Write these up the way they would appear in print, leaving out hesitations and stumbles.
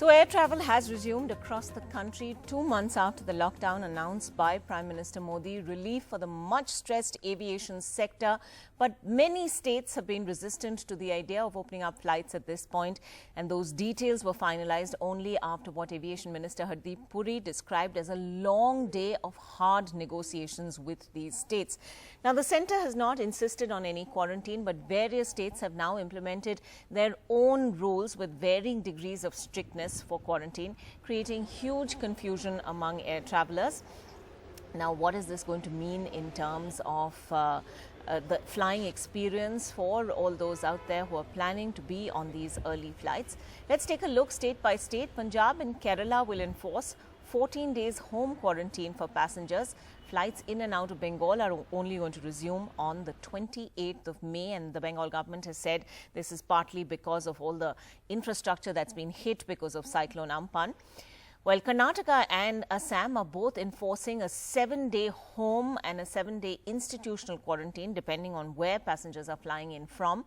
So air travel has resumed across the country 2 months after the lockdown announced by Prime Minister Modi. Relief for the much-stressed aviation sector, but many states have been resistant to the idea of opening up flights at this point, and those details were finalized only after what Aviation Minister Hardeep Puri described as a long day of hard negotiations with these states. Now, the centre has not insisted on any quarantine, but various states have now implemented their own rules with varying degrees of strictness for quarantine, creating huge confusion among air travellers. Now, what is this going to mean in terms of the flying experience for all those out there who are planning to be on these early flights? Let's take a look state by state. Punjab and Kerala will enforce 14 days home quarantine for passengers. Flights in and out of Bengal are only going to resume on the 28th of May, and the Bengal government has said this is partly because of all the infrastructure that's been hit because of Cyclone Amphan. While Karnataka and Assam are both enforcing a 7-day home and a 7-day institutional quarantine depending on where passengers are flying in from.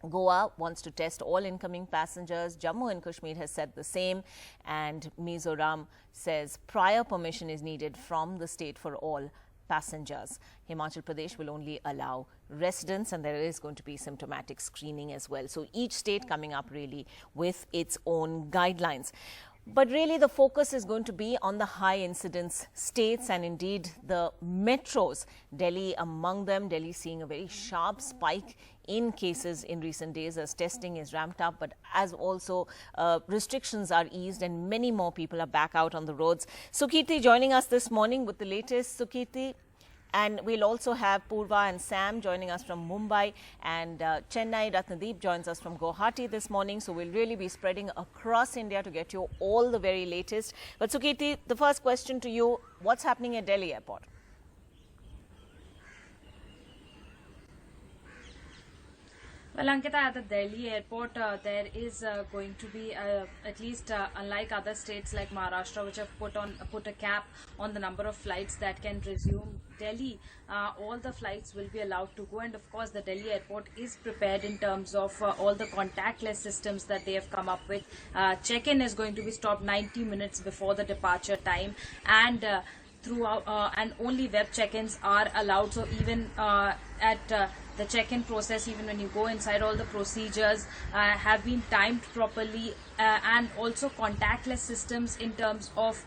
Goa wants to test all incoming passengers. Jammu and Kashmir has said the same, and Mizoram says prior permission is needed from the state for all passengers. Himachal Pradesh will only allow residents, and there is going to be symptomatic screening as well. So each state coming up really with its own guidelines. But really the focus is going to be on the high incidence states and indeed the metros. Delhi among them, Delhi seeing a very sharp spike in cases in recent days as testing is ramped up, but as also restrictions are eased and many more people are back out on the roads. Sukirti joining us this morning with the latest. Sukirti. And we'll also have Purva and Sam joining us from Mumbai, and Chennai. Ratnadeep joins us from Guwahati this morning. So we'll really be spreading across India to get you all the very latest. But Sukirti, the first question to you, what's happening at Delhi airport? Well, Ankita, at the Delhi airport, there is going to be, at least unlike other states like Maharashtra, which have put a cap on the number of flights that can resume. Delhi, all the flights will be allowed to go, and of course the Delhi airport is prepared in terms of all the contactless systems that they have come up with. Check-in is going to be stopped 90 minutes before the departure time, and throughout and only web check-ins are allowed. So even at the check-in process, even when you go inside, all the procedures have been timed properly, and also contactless systems in terms of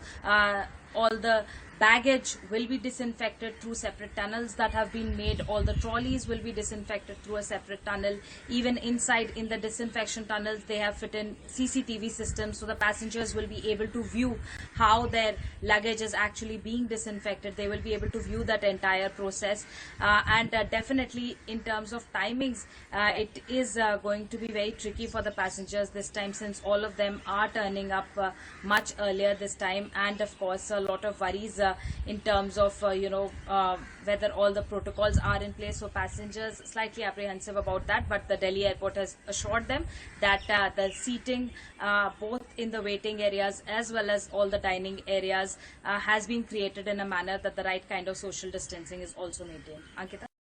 all the baggage will be disinfected through separate tunnels that have been made. All the trolleys will be disinfected through a separate tunnel. Even inside in the disinfection tunnels, they have fit in CCTV systems, so the passengers will be able to view how their luggage is actually being disinfected. They will be able to view that entire process. And definitely in terms of timings, it is going to be very tricky for the passengers this time, since all of them are turning up much earlier this time, and of course a lot of worries in terms of whether all the protocols are in place. So passengers slightly apprehensive about that, but the Delhi airport has assured them that the seating both in the waiting areas as well as all the dining areas has been created in a manner that the right kind of social distancing is also maintained. Ankita?